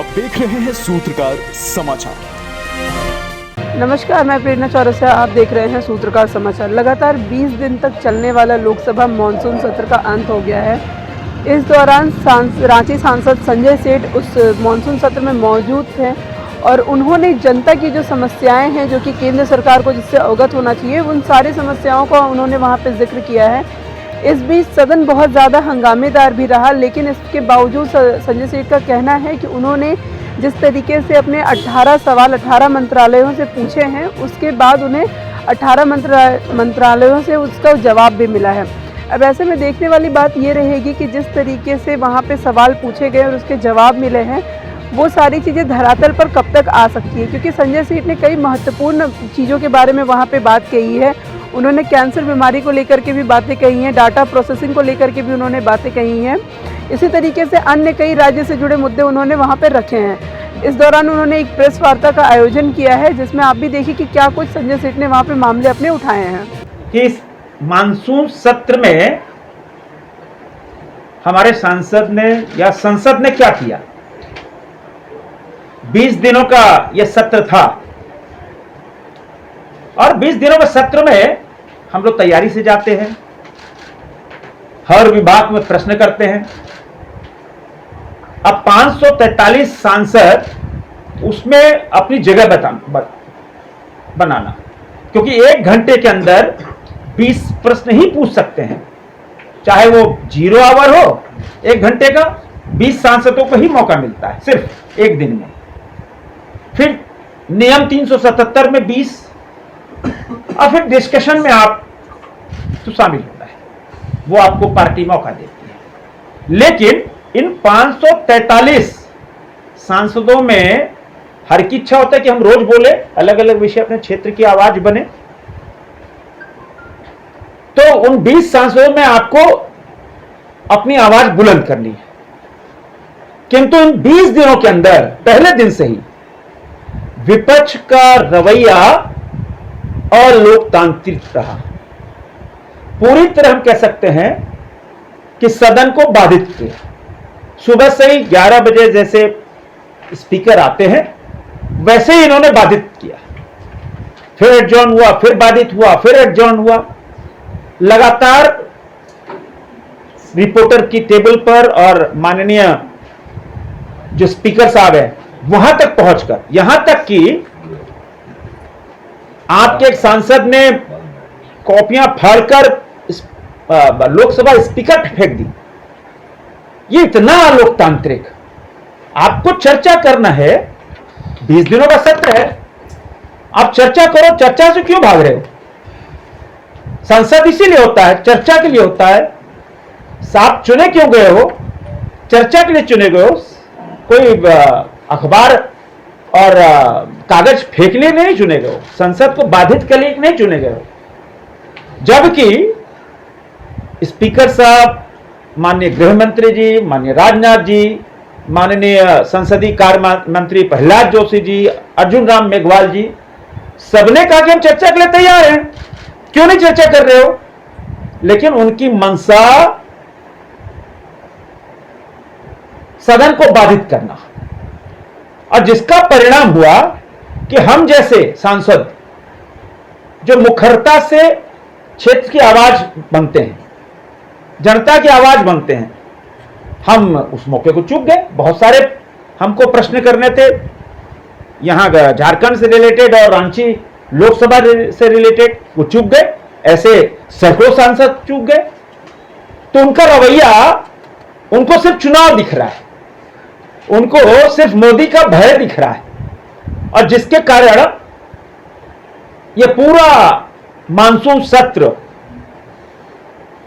आप देख रहे हैं सूत्रकार समाचार। नमस्कार, मैं प्रेरणा चौरसिया। आप देख रहे हैं सूत्रकार समाचार। लगातार 20 दिन तक चलने वाला लोकसभा मानसून सत्र का अंत हो गया है। इस दौरान रांची सांसद संजय सेठ उस मानसून सत्र में मौजूद थे और उन्होंने जनता की जो समस्याएं हैं, जो कि केंद्र सरकार को जिससे अवगत होना चाहिए, उन सारी समस्याओं का उन्होंने वहां पे जिक्र किया है। इस बीच सदन बहुत ज़्यादा हंगामेदार भी रहा, लेकिन इसके बावजूद संजय सेठ का कहना है कि उन्होंने जिस तरीके से अपने 18 सवाल 18 मंत्रालयों से पूछे हैं, उसके बाद उन्हें 18 मंत्रालयों से उसका जवाब भी मिला है। अब ऐसे में देखने वाली बात ये रहेगी कि जिस तरीके से वहाँ पे सवाल पूछे गए और उसके जवाब मिले हैं, वो सारी चीज़ें धरातल पर कब तक आ सकती है, क्योंकि संजय सेठ ने कई महत्वपूर्ण चीज़ों के बारे में वहाँ पे बात कही है। उन्होंने कैंसर बीमारी को लेकर के भी बातें कही हैं, डाटा प्रोसेसिंग को लेकर के भी उन्होंने बातें कही हैं। इसी तरीके से अन्य कई राज्य से जुड़े मुद्दे उन्होंने वहाँ पर रखे हैं। इस दौरान उन्होंने एक प्रेस वार्ता का आयोजन किया है, जिसमें आप भी देखिए कि क्या कुछ संजय सेठ ने वहाँ पे मामले अपने उठाए हैं। कि इस मानसून सत्र में हमारे सांसद ने या संसद ने क्या किया। 20 दिनों का यह सत्र था और 20 दिनों के सत्र में हम लोग तैयारी से जाते हैं, हर विभाग में प्रश्न करते हैं। अब 543 सांसद उसमें अपनी जगह बनाना, क्योंकि 1 घंटे के अंदर 20 प्रश्न ही पूछ सकते हैं, चाहे वो 0 आवर हो। 1 घंटे का 20 सांसदों को ही मौका मिलता है सिर्फ एक दिन में। फिर नियम 377 में 20 और फिर डिस्कशन में आप तो शामिल होता है, वो आपको पार्टी मौका देती है। लेकिन इन 543 सांसदों में हर की इच्छा होता है कि हम रोज बोले, अलग अलग विषय, अपने क्षेत्र की आवाज बने। तो उन 20 सांसदों में आपको अपनी आवाज बुलंद करनी है, किंतु इन 20 दिनों के अंदर पहले दिन से ही विपक्ष का रवैया अलोकतांत्रिक रहा। पूरी तरह हम कह सकते हैं कि सदन को बाधित किया। सुबह से ही 11 बजे जैसे स्पीकर आते हैं, वैसे ही इन्होंने बाधित किया। फिर एडजॉर्न हुआ, फिर बाधित हुआ, फिर एडजॉर्न हुआ। लगातार रिपोर्टर की टेबल पर और माननीय जो स्पीकर साहब है वहां तक पहुंचकर, यहां तक कि आपके एक सांसद ने कॉपियां फाड़कर लोकसभा स्पीकर पे फेंक दी। ये इतना अलोकतांत्रिक। आपको चर्चा करना है, 20 दिनों का सत्र है, आप चर्चा करो। चर्चा से क्यों भाग रहे हो? संसद इसीलिए होता है, चर्चा के लिए होता है। आप चुने क्यों गए हो? चर्चा के लिए चुने गए हो। कोई अखबार और कागज फेंकने नहीं चुने गए हो, संसद को बाधित करने नहीं चुने गए हो। जबकि स्पीकर साहब, माननीय गृह मंत्री जी, माननीय राजनाथ जी, माननीय संसदीय कार्य मंत्री प्रहलाद जोशी जी, अर्जुन राम मेघवाल जी, सबने कहा कि हम चर्चा के लिए तैयार हैं, क्यों नहीं चर्चा कर रहे हो? लेकिन उनकी मंशा सदन को बाधित करना, और जिसका परिणाम हुआ कि हम जैसे सांसद जो मुखरता से क्षेत्र की आवाज बनते हैं, जनता की आवाज बनते हैं, हम उस मौके को चूक गए। बहुत सारे हमको प्रश्न करने थे, यहां झारखंड से रिलेटेड और रांची लोकसभा से रिलेटेड, वो चूक गए। ऐसे सैकड़ों सांसद चूक गए। तो उनका रवैया, उनको सिर्फ चुनाव दिख रहा है, उनको सिर्फ मोदी का भय दिख रहा है, और जिसके कारण यह पूरा मानसून सत्र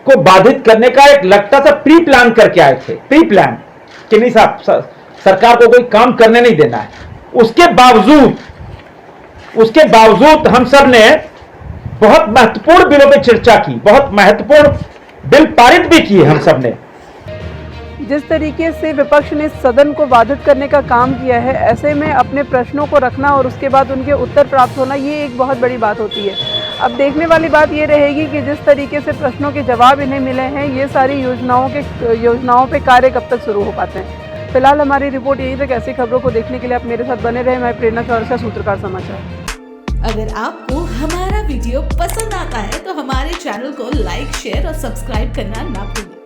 को बाधित करने का एक लगता था प्री प्लान करके आए थे। प्री प्लान कि नहीं साहब, सरकार को कोई काम करने नहीं देना है। उसके बावजूद हम सब ने बहुत महत्वपूर्ण बिलों पर चर्चा की, बहुत महत्वपूर्ण बिल पारित भी किए हम सब ने। जिस तरीके से विपक्ष ने सदन को बाधित करने का काम किया है, ऐसे में अपने प्रश्नों को रखना और उसके बाद उनके उत्तर प्राप्त होना, ये एक बहुत बड़ी बात होती है। अब देखने वाली बात ये रहेगी कि जिस तरीके से प्रश्नों के जवाब इन्हें मिले हैं, ये सारी योजनाओं पे कार्य कब तक शुरू हो पाते हैं। फिलहाल हमारी रिपोर्ट यही तक। ऐसी खबरों को देखने के लिए आप मेरे साथ बने रहे। मैं प्रेरणा चौरसिया, सूत्रकार समाचार। अगर आपको हमारा वीडियो पसंद आता है तो हमारे चैनल को लाइक, शेयर और सब्सक्राइब करना ना भूलें।